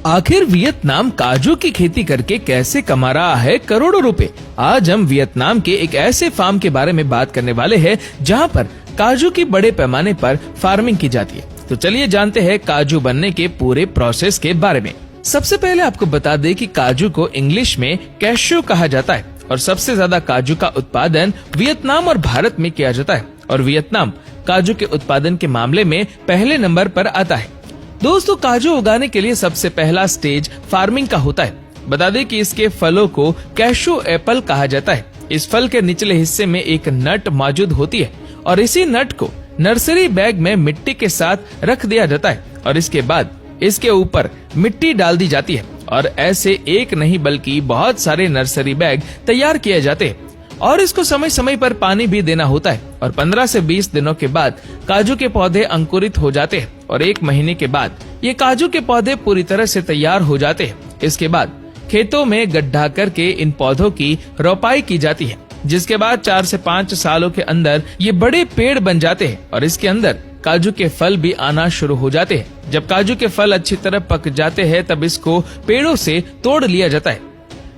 आखिर वियतनाम काजू की खेती करके कैसे कमा रहा है करोड़ों रुपए। आज हम वियतनाम के एक ऐसे फार्म के बारे में बात करने वाले हैं जहां पर काजू की बड़े पैमाने पर फार्मिंग की जाती है। तो चलिए जानते हैं काजू बनने के पूरे प्रोसेस के बारे में। सबसे पहले आपको बता दें कि काजू को इंग्लिश में कैश्यू कहा जाता है और सबसे ज्यादा काजू का उत्पादन वियतनाम और भारत में किया जाता है और वियतनाम काजू के उत्पादन के मामले में पहले नंबर पर आता है। दोस्तों, काजू उगाने के लिए सबसे पहला स्टेज फार्मिंग का होता है। बता दें कि इसके फलों को कैश्यू एप्पल कहा जाता है। इस फल के निचले हिस्से में एक नट मौजूद होती है और इसी नट को नर्सरी बैग में मिट्टी के साथ रख दिया जाता है और इसके बाद इसके ऊपर मिट्टी डाल दी जाती है और ऐसे एक नहीं बल्कि बहुत सारे नर्सरी बैग तैयार किए जाते हैं और इसको समय समय पर पानी भी देना होता है और 15 से 20 दिनों के बाद काजू के पौधे अंकुरित हो जाते हैं और 1 महीने के बाद ये काजू के पौधे पूरी तरह से तैयार हो जाते हैं। इसके बाद खेतों में गड्ढा करके इन पौधों की रोपाई की जाती है, जिसके बाद 4 से 5 सालों के अंदर ये बड़े पेड़ बन जाते हैं और इसके अंदर काजू के फल भी आना शुरू हो जाते हैं। जब काजू के फल अच्छी तरह पक जाते हैं तब इसको पेड़ों से तोड़ लिया जाता है।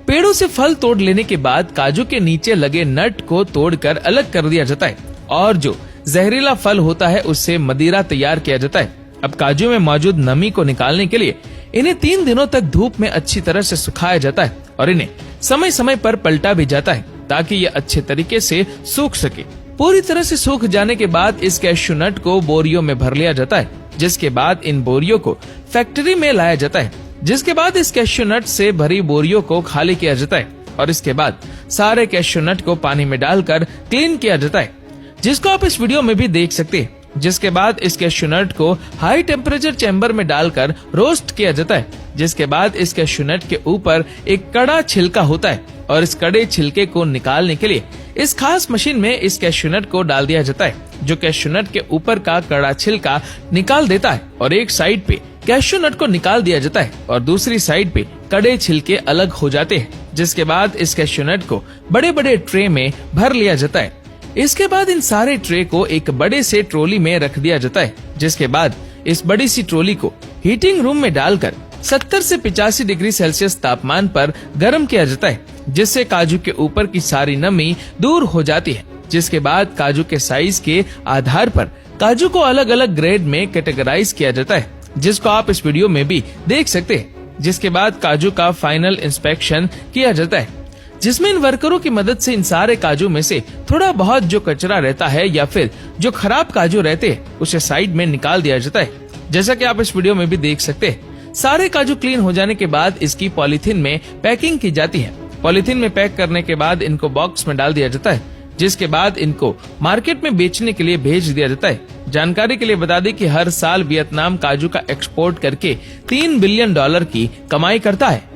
पेड़ों से फल तोड़ लेने के बाद काजू के नीचे लगे नट को तोड़कर अलग कर दिया जाता है और जो जहरीला फल होता है उससे मदिरा तैयार किया जाता है। अब काजू में मौजूद नमी को निकालने के लिए इन्हें 3 दिनों तक धूप में अच्छी तरह से सुखाया जाता है और इन्हें समय समय पर पलटा भी जाता है ताकि ये अच्छे तरीके से सूख सके। पूरी तरह से सूख जाने के बाद इस कैश्यू नट को बोरियों में भर लिया जाता है, जिसके बाद इन बोरियों को फैक्ट्री में लाया जाता है, जिसके बाद इस कैश्यू नट से भरी बोरियों को खाली किया जाता है और इसके बाद सारे कैश्यू नट को पानी में डालकर क्लीन किया जाता है, जिसको आप इस वीडियो में भी देख सकते हैं। जिसके बाद इस कैश्यू नट को हाई टेम्परेचर चैम्बर में डालकर रोस्ट किया जाता है, जिसके बाद इस कैश्यू नट के ऊपर एक कड़ा छिलका होता है और इस कड़े छिलके को निकालने के लिए इस खास मशीन में इस कैश्यू नट को डाल दिया जाता है, जो कैश्यू नट के ऊपर का कड़ा छिलका निकाल देता है और एक साइड पे कैश्यू नट को निकाल दिया जाता है और दूसरी साइड पे कड़े छिलके अलग हो जाते हैं, जिसके बाद इस कैश्यू नट को बड़े बड़े ट्रे में भर लिया जाता है। इसके बाद इन सारे ट्रे को एक बड़े से ट्रॉली में रख दिया जाता है, जिसके बाद इस बड़ी सी ट्रॉली को हीटिंग रूम में डालकर 70 से 85 डिग्री सेल्सियस तापमान पर गर्म किया जाता है, जिससे काजू के ऊपर की सारी नमी दूर हो जाती है। जिसके बाद काजू के साइज के आधार पर काजू को अलग अलग ग्रेड में कैटेगराइज किया जाता है, जिसको आप इस वीडियो में भी देख सकते हैं। जिसके बाद काजू का फाइनल इंस्पेक्शन किया जाता है, जिसमें इन वर्करों की मदद से इन सारे काजू में से थोड़ा बहुत जो कचरा रहता है या फिर जो खराब काजू रहते हैं उसे साइड में निकाल दिया जाता है। जैसा कि आप इस वीडियो में भी देख सकते हैं, सारे काजू क्लीन हो जाने के बाद इसकी पॉलीथीन में पैकिंग की जाती है। पॉलीथीन में पैक करने के बाद इनको बॉक्स में डाल दिया जाता है, जिसके बाद इनको मार्केट में बेचने के लिए भेज दिया जाता है। जानकारी के लिए बता दें कि हर साल वियतनाम काजू का एक्सपोर्ट करके $3 बिलियन की कमाई करता है।